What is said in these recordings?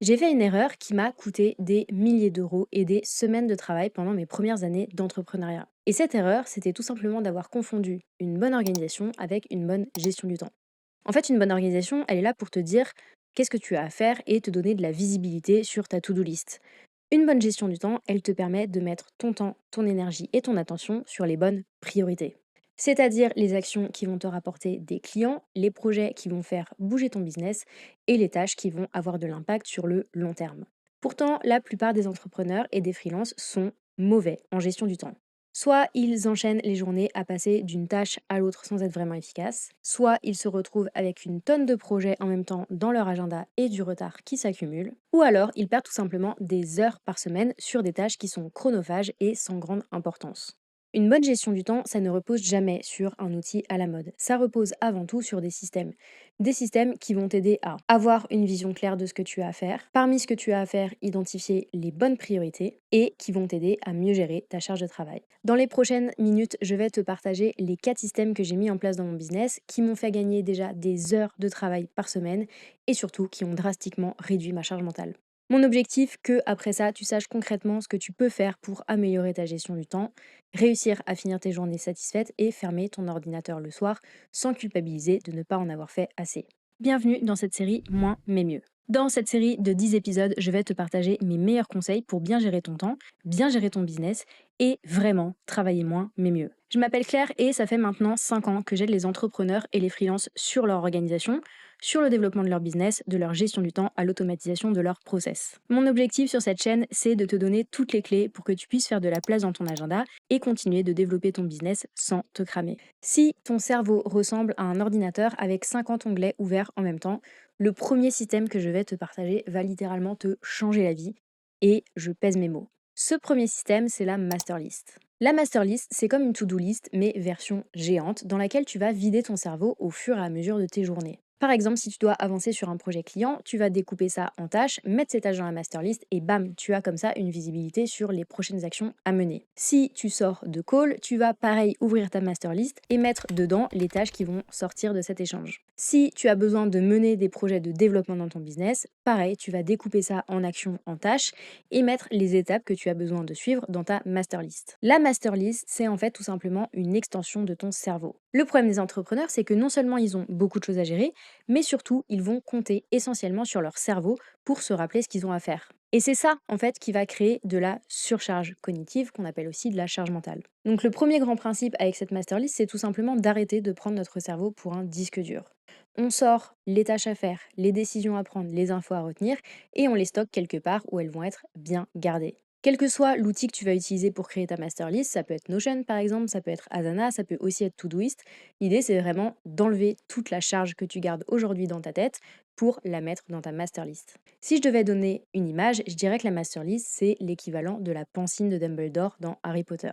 J'ai fait une erreur qui m'a coûté des milliers d'euros et des semaines de travail pendant mes premières années d'entrepreneuriat. Et cette erreur, c'était tout simplement d'avoir confondu une bonne organisation avec une bonne gestion du temps. En fait, une bonne organisation, elle est là pour te dire qu'est-ce que tu as à faire et te donner de la visibilité sur ta to-do list. Une bonne gestion du temps, elle te permet de mettre ton temps, ton énergie et ton attention sur les bonnes priorités. C'est-à-dire les actions qui vont te rapporter des clients, les projets qui vont faire bouger ton business et les tâches qui vont avoir de l'impact sur le long terme. Pourtant, la plupart des entrepreneurs et des freelances sont mauvais en gestion du temps. Soit ils enchaînent les journées à passer d'une tâche à l'autre sans être vraiment efficaces, soit ils se retrouvent avec une tonne de projets en même temps dans leur agenda et du retard qui s'accumule, ou alors ils perdent tout simplement des heures par semaine sur des tâches qui sont chronophages et sans grande importance. Une bonne gestion du temps, ça ne repose jamais sur un outil à la mode. Ça repose avant tout sur des systèmes. Des systèmes qui vont t'aider à avoir une vision claire de ce que tu as à faire. Parmi ce que tu as à faire, identifier les bonnes priorités et qui vont t'aider à mieux gérer ta charge de travail. Dans les prochaines minutes, je vais te partager les 4 systèmes que j'ai mis en place dans mon business qui m'ont fait gagner déjà des heures de travail par semaine et surtout qui ont drastiquement réduit ma charge mentale. Mon objectif, que après ça, tu saches concrètement ce que tu peux faire pour améliorer ta gestion du temps, réussir à finir tes journées satisfaites et fermer ton ordinateur le soir sans culpabiliser de ne pas en avoir fait assez. Bienvenue dans cette série Moins mais mieux. Dans cette série de 10 épisodes, je vais te partager mes meilleurs conseils pour bien gérer ton temps, bien gérer ton business et vraiment travailler moins mais mieux. Je m'appelle Claire et ça fait maintenant 5 ans que j'aide les entrepreneurs et les freelances sur leur organisation, sur le développement de leur business, de leur gestion du temps à l'automatisation de leurs process. Mon objectif sur cette chaîne, c'est de te donner toutes les clés pour que tu puisses faire de la place dans ton agenda et continuer de développer ton business sans te cramer. Si ton cerveau ressemble à un ordinateur avec 50 onglets ouverts en même temps, le premier système que je vais te partager va littéralement te changer la vie et je pèse mes mots. Ce premier système, c'est la master list. La master list, c'est comme une to-do list, mais version géante, dans laquelle tu vas vider ton cerveau au fur et à mesure de tes journées. Par exemple, si tu dois avancer sur un projet client, tu vas découper ça en tâches, mettre ces tâches dans la master list et bam, tu as comme ça une visibilité sur les prochaines actions à mener. Si tu sors de call, tu vas pareil ouvrir ta master list et mettre dedans les tâches qui vont sortir de cet échange. Si tu as besoin de mener des projets de développement dans ton business, pareil, tu vas découper ça en actions, en tâches et mettre les étapes que tu as besoin de suivre dans ta master list. La master list, c'est en fait tout simplement une extension de ton cerveau. Le problème des entrepreneurs, c'est que non seulement ils ont beaucoup de choses à gérer, mais surtout, ils vont compter essentiellement sur leur cerveau pour se rappeler ce qu'ils ont à faire. Et c'est ça, en fait, qui va créer de la surcharge cognitive, qu'on appelle aussi de la charge mentale. Donc le premier grand principe avec cette master list, c'est tout simplement d'arrêter de prendre notre cerveau pour un disque dur. On sort les tâches à faire, les décisions à prendre, les infos à retenir, et on les stocke quelque part où elles vont être bien gardées. Quel que soit l'outil que tu vas utiliser pour créer ta master list, ça peut être Notion par exemple, ça peut être Asana, ça peut aussi être Todoist. L'idée c'est vraiment d'enlever toute la charge que tu gardes aujourd'hui dans ta tête pour la mettre dans ta master list. Si je devais donner une image, je dirais que la master list c'est l'équivalent de la pancine de Dumbledore dans Harry Potter.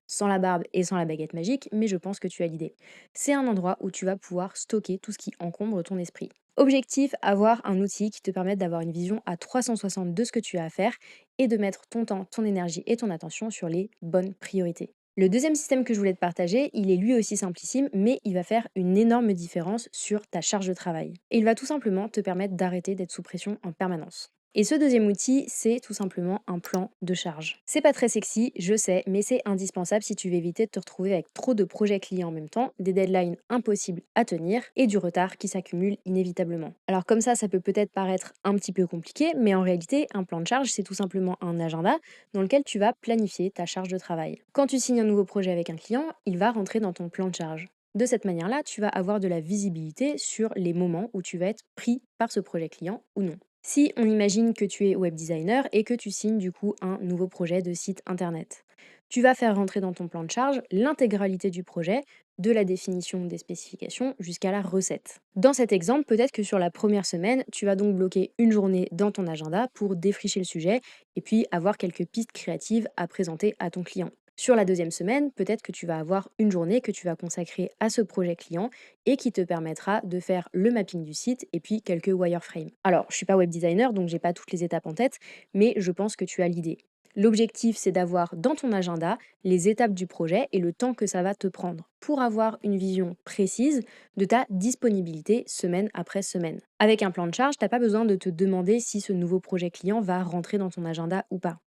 Sans la barbe et sans la baguette magique, mais je pense que tu as l'idée. C'est un endroit où tu vas pouvoir stocker tout ce qui encombre ton esprit. Objectif, avoir un outil qui te permette d'avoir une vision à 360 de ce que tu as à faire et de mettre ton temps, ton énergie et ton attention sur les bonnes priorités. Le deuxième système que je voulais te partager, il est lui aussi simplissime, mais il va faire une énorme différence sur ta charge de travail. Et il va tout simplement te permettre d'arrêter d'être sous pression en permanence. Et ce deuxième outil, c'est tout simplement un plan de charge. C'est pas très sexy, je sais, mais c'est indispensable si tu veux éviter de te retrouver avec trop de projets clients en même temps, des deadlines impossibles à tenir et du retard qui s'accumule inévitablement. Alors comme ça peut peut-être paraître un petit peu compliqué, mais en réalité, un plan de charge, c'est tout simplement un agenda dans lequel tu vas planifier ta charge de travail. Quand tu signes un nouveau projet avec un client, il va rentrer dans ton plan de charge. De cette manière-là, tu vas avoir de la visibilité sur les moments où tu vas être pris par ce projet client ou non. Si on imagine que tu es web designer et que tu signes du coup un nouveau projet de site internet, tu vas faire rentrer dans ton plan de charge l'intégralité du projet, de la définition des spécifications jusqu'à la recette. Dans cet exemple, peut-être que sur la première semaine, tu vas donc bloquer une journée dans ton agenda pour défricher le sujet et puis avoir quelques pistes créatives à présenter à ton client. Sur la deuxième semaine, peut-être que tu vas avoir une journée que tu vas consacrer à ce projet client et qui te permettra de faire le mapping du site et puis quelques wireframes. Alors, je suis pas web designer donc j'ai pas toutes les étapes en tête, mais je pense que tu as l'idée. L'objectif, c'est d'avoir dans ton agenda les étapes du projet et le temps que ça va te prendre pour avoir une vision précise de ta disponibilité semaine après semaine. Avec un plan de charge, tu n'as pas besoin de te demander si ce nouveau projet client va rentrer dans ton agenda ou pas.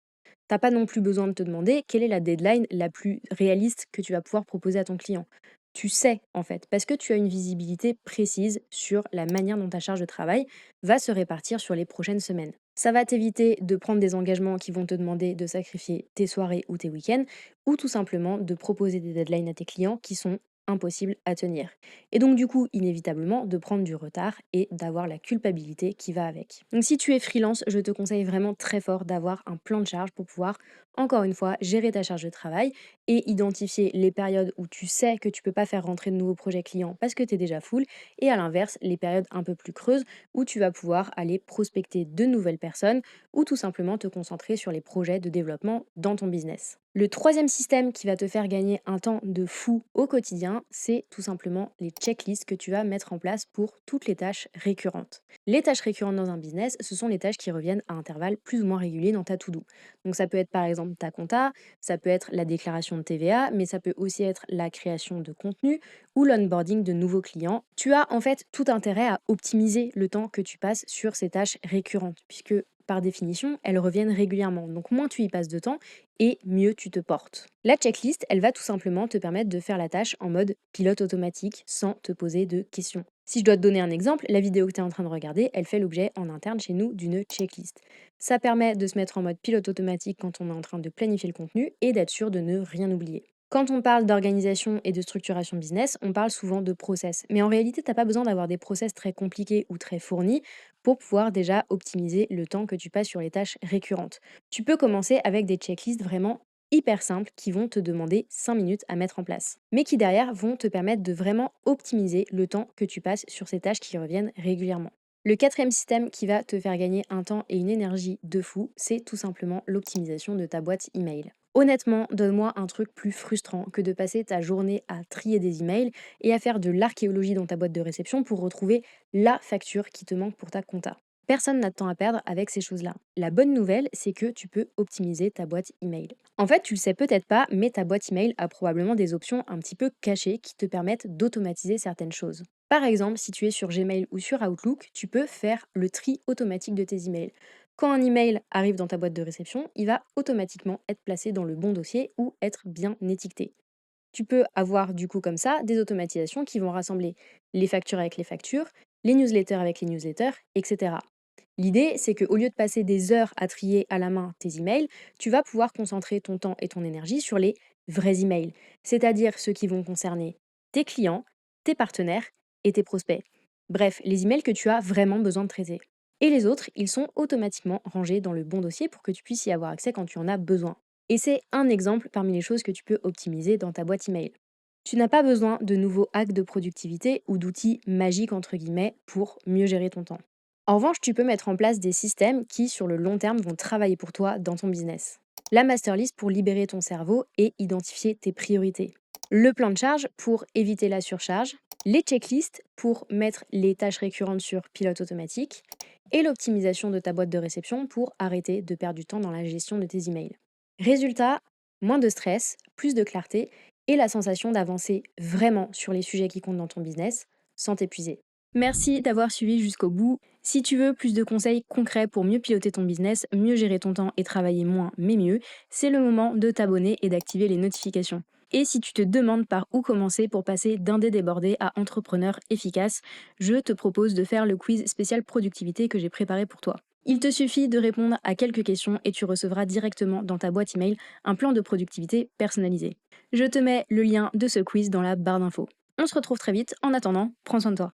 T'as pas non plus besoin de te demander quelle est la deadline la plus réaliste que tu vas pouvoir proposer à ton client. Tu sais, en fait, parce que tu as une visibilité précise sur la manière dont ta charge de travail va se répartir sur les prochaines semaines. Ça va t'éviter de prendre des engagements qui vont te demander de sacrifier tes soirées ou tes week-ends, ou tout simplement de proposer des deadlines à tes clients qui sont impossibles à tenir. Et donc du coup, inévitablement, de prendre du retard et d'avoir la culpabilité qui va avec. Donc si tu es freelance, je te conseille vraiment très fort d'avoir un plan de charge pour pouvoir, encore une fois, gérer ta charge de travail et identifier les périodes où tu sais que tu peux pas faire rentrer de nouveaux projets clients parce que tu es déjà full, et à l'inverse, les périodes un peu plus creuses où tu vas pouvoir aller prospecter de nouvelles personnes ou tout simplement te concentrer sur les projets de développement dans ton business. Le troisième système qui va te faire gagner un temps de fou au quotidien, c'est tout simplement les checklists que tu vas mettre en place pour toutes les tâches récurrentes. Les tâches récurrentes dans un business, ce sont les tâches qui reviennent à intervalles plus ou moins réguliers dans ta to-do. Donc ça peut être par exemple ta compta, ça peut être la déclaration de TVA, mais ça peut aussi être la création de contenu ou l'onboarding de nouveaux clients. Tu as en fait tout intérêt à optimiser le temps que tu passes sur ces tâches récurrentes, puisque par définition, elles reviennent régulièrement. Donc moins tu y passes de temps et mieux tu te portes. La checklist, elle va tout simplement te permettre de faire la tâche en mode pilote automatique sans te poser de questions. Si je dois te donner un exemple, la vidéo que tu es en train de regarder, elle fait l'objet en interne chez nous d'une checklist. Ça permet de se mettre en mode pilote automatique quand on est en train de planifier le contenu et d'être sûr de ne rien oublier. Quand on parle d'organisation et de structuration business, on parle souvent de process. Mais en réalité, tu n'as pas besoin d'avoir des process très compliqués ou très fournis pour pouvoir déjà optimiser le temps que tu passes sur les tâches récurrentes. Tu peux commencer avec des checklists vraiment hyper simples qui vont te demander 5 minutes à mettre en place, mais qui derrière vont te permettre de vraiment optimiser le temps que tu passes sur ces tâches qui reviennent régulièrement. Le quatrième système qui va te faire gagner un temps et une énergie de fou, c'est tout simplement l'optimisation de ta boîte email. Honnêtement, donne-moi un truc plus frustrant que de passer ta journée à trier des emails et à faire de l'archéologie dans ta boîte de réception pour retrouver la facture qui te manque pour ta compta. Personne n'a de temps à perdre avec ces choses-là. La bonne nouvelle, c'est que tu peux optimiser ta boîte email. En fait, tu le sais peut-être pas, mais ta boîte email a probablement des options un petit peu cachées qui te permettent d'automatiser certaines choses. Par exemple, si tu es sur Gmail ou sur Outlook, tu peux faire le tri automatique de tes emails. Quand un email arrive dans ta boîte de réception, il va automatiquement être placé dans le bon dossier ou être bien étiqueté. Tu peux avoir du coup comme ça des automatisations qui vont rassembler les factures avec les factures, les newsletters avec les newsletters, etc. L'idée, c'est qu'au lieu de passer des heures à trier à la main tes emails, tu vas pouvoir concentrer ton temps et ton énergie sur les vrais emails, c'est-à-dire ceux qui vont concerner tes clients, tes partenaires et tes prospects. Bref, les emails que tu as vraiment besoin de traiter. Et les autres, ils sont automatiquement rangés dans le bon dossier pour que tu puisses y avoir accès quand tu en as besoin. Et c'est un exemple parmi les choses que tu peux optimiser dans ta boîte email. Tu n'as pas besoin de nouveaux hacks de productivité ou d'outils magiques entre guillemets pour mieux gérer ton temps. En revanche, tu peux mettre en place des systèmes qui, sur le long terme, vont travailler pour toi dans ton business. La masterlist pour libérer ton cerveau et identifier tes priorités. Le plan de charge pour éviter la surcharge. Les checklists pour mettre les tâches récurrentes sur pilote automatique. Et l'optimisation de ta boîte de réception pour arrêter de perdre du temps dans la gestion de tes emails. Résultat, moins de stress, plus de clarté et la sensation d'avancer vraiment sur les sujets qui comptent dans ton business sans t'épuiser. Merci d'avoir suivi jusqu'au bout. Si tu veux plus de conseils concrets pour mieux piloter ton business, mieux gérer ton temps et travailler moins mais mieux, c'est le moment de t'abonner et d'activer les notifications. Et si tu te demandes par où commencer pour passer d'indé débordé à entrepreneur efficace, je te propose de faire le quiz spécial productivité que j'ai préparé pour toi. Il te suffit de répondre à quelques questions et tu recevras directement dans ta boîte email un plan de productivité personnalisé. Je te mets le lien de ce quiz dans la barre d'infos. On se retrouve très vite. En attendant, prends soin de toi.